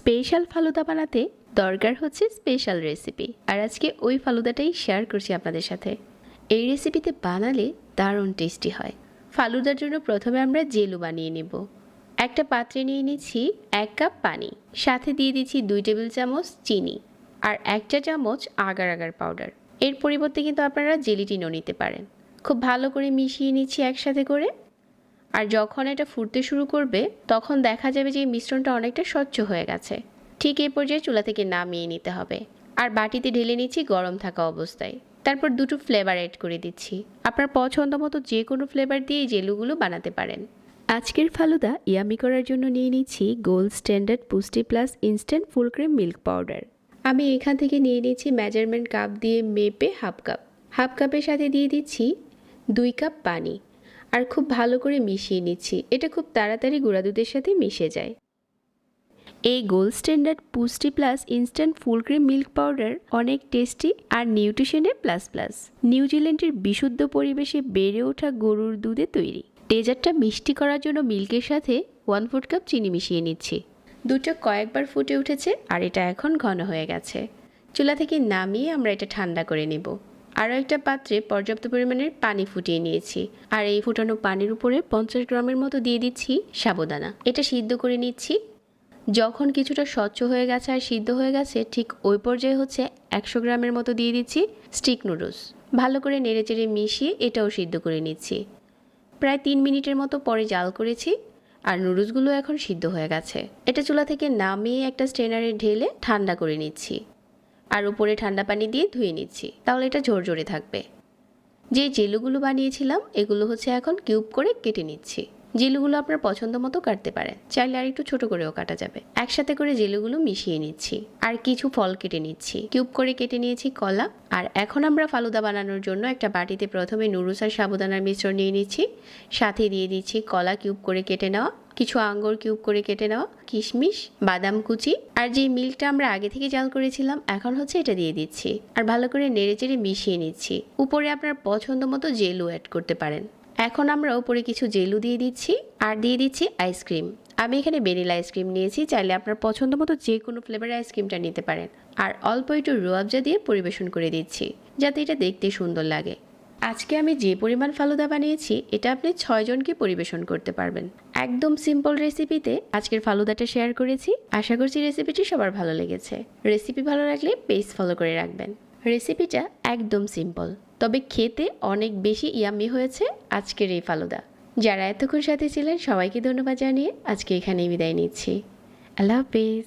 Special falooda বানাতে দরকার হচ্ছে স্পেশাল রেসিপি, আর আজকে ওই ফালুদাটাই শেয়ার করছি আপনাদের সাথে। এই রেসিপিতে বানালে দারুণ টেস্টি হয়। ফালুদার জন্য প্রথমে আমরা জেলু বানিয়ে নেব। একটা পাত্রে নিয়ে নিচ্ছি 1 কাপ পানি, সাথে দিয়ে দিচ্ছি 2 টেবিল চামচ চিনি আর 1 চা চামচ আগার আগার পাউডার। এর পরিবর্তে কিন্তু আপনারা জেলিটিনও নিতে পারেন। খুব ভালো করে মিশিয়ে নিচ্ছি একসাথে করে। আর যখন এটা ফুটতে শুরু করবে তখন দেখা যাবে যে এই মিশ্রণটা অনেকটা স্বচ্ছ হয়ে গেছে। ঠিক এই পর্যায়ে চুলা থেকে নামিয়ে নিতে হবে। আর বাটিতে ঢেলে নিচ্ছি গরম থাকা অবস্থায়। তারপর দুটো ফ্লেভার অ্যাড করে দিচ্ছি। আপনার পছন্দ মতো যে কোনো ফ্লেভার দিয়ে এই জেলুগুলো বানাতে পারেন। আজকের ফালুদা ইয়ামি করার জন্য নিয়ে নিচ্ছি গোল্ড স্ট্যান্ডার্ড পুষ্টি plus instant full cream milk powder. আমি এখান থেকে নিয়ে নিচ্ছি মেজারমেন্ট কাপ দিয়ে মেপে হাফ কাপ। হাফ কাপের সাথে দিয়ে দিচ্ছি 2 কাপ পানি আর খুব ভালো করে মিশিয়ে নিচ্ছি। এটা খুব তাড়াতাড়ি গুঁড়া দুধের সাথে মিশে যায়। এই গোল্ড স্ট্যান্ডার্ড পুষ্টি plus instant full cream milk powder অনেক টেস্টি আর নিউট্রিশনে প্লাস প্লাস। নিউজিল্যান্ডের বিশুদ্ধ পরিবেশে বেড়ে ওঠা গরুর দুধে তৈরি। ডেজার্টটা মিষ্টি করার জন্য মিল্কের সাথে 1/4 কাপ চিনি মিশিয়ে নিচ্ছি। দুধটা কয়েকবার ফুটে উঠেছে আর এটা এখন ঘন হয়ে গেছে। চুলা থেকে নামিয়ে আমরা এটা ঠান্ডা করে নেব। আরও একটা পাত্রে পর্যাপ্ত পরিমাণের পানি ফুটিয়ে নিয়েছি আর এই ফুটানো পানির উপরে 50 গ্রামের মতো দিয়ে দিচ্ছি সাবুদানা। এটা সিদ্ধ করে নিচ্ছি। যখন কিছুটা স্বচ্ছ হয়ে গেছে আর সিদ্ধ হয়ে গেছে ঠিক ওই পর্যায়ে হচ্ছে 100 গ্রামের মতো দিয়ে দিচ্ছি স্টিক নুডলস। ভালো করে নেড়েচেড়ে মিশিয়ে এটাও সিদ্ধ করে নিচ্ছি। প্রায় 3 মিনিটের মতো পরে জাল করেছি আর নুডলসগুলো এখন সিদ্ধ হয়ে গেছে। এটা চুলা থেকে নামিয়ে একটা স্ট্রেনারে ঢেলে ঠান্ডা করে নিচ্ছি আর উপরে ঠান্ডা পানি দিয়ে ধুয়ে নিচ্ছি, তাহলে এটা ঝরঝরে থাকবে। যে জেলুগুলো বানিয়েছিলাম এগুলো হচ্ছে এখন কিউব করে কেটে নিচ্ছি। জেলুগুলো আপনার পছন্দ মতো কাটতে পারেন, চাইলে আর একটু ছোট করেও কাটা যাবে। একসাথে করে জেলুগুলো মিশিয়ে নিচ্ছি আর কিছু ফল কেটে নিচ্ছি। কিউব করে কেটে নিয়েছি কলা। আর এখন আমরা ফালুদা বানানোর জন্য একটা বাটিতে প্রথমে নুডলস আর সাবুদানার মিশ্রণ নিয়ে নিচ্ছি। সাথে দিয়ে দিচ্ছি কলা কিউব করে কেটে নেওয়া, কিছু আঙ্গুর কিউব করে কেটে নেওয়া, কিশমিশ, বাদাম কুচি আর যে মিল্কটা আমরা আগে থেকে জাল করেছিলাম এখন হচ্ছে এটা দিয়ে দিচ্ছি আর ভালো করে নেড়েচেড়ে মিশিয়ে নিচ্ছি। উপরে আপনার পছন্দ মতো জেলু অ্যাড করতে পারেন। এখন আমরা উপরে কিছু জেলু দিয়ে দিচ্ছি আর দিয়ে দিচ্ছি আইসক্রিম। আমি এখানে ভ্যানিলা আইসক্রিম নিয়েছি, চাইলে আপনার পছন্দ মতো যে কোনো ফ্লেভারের আইসক্রিমটা নিতে পারেন। আর অল্প একটু রুয়াবজা দিয়ে পরিবেশন করে দিচ্ছি যাতে এটা দেখতে সুন্দর লাগে। আজকে আমি যে পরিমাণ ফালুদা বানিয়েছি এটা আপনি 6 জনকে পরিবেশন করতে পারবেন। একদম সিম্পল রেসিপিতে আজকের ফালুদাটা শেয়ার করেছি। আশা করছি রেসিপিটি সবার ভালো লেগেছে। রেসিপি ভালো লাগলে পেজ ফলো করে রাখবেন। রেসিপিটা একদম সিম্পল, তবে খেতে অনেক বেশি ইয়াম্মি হয়েছে আজকের এই ফালুদা। যারা এতক্ষণ সাথে ছিলেন সবাইকে ধন্যবাদ জানিয়ে আজকে এখানেই বিদায় নিচ্ছি। আল্লাহ হাফেজ।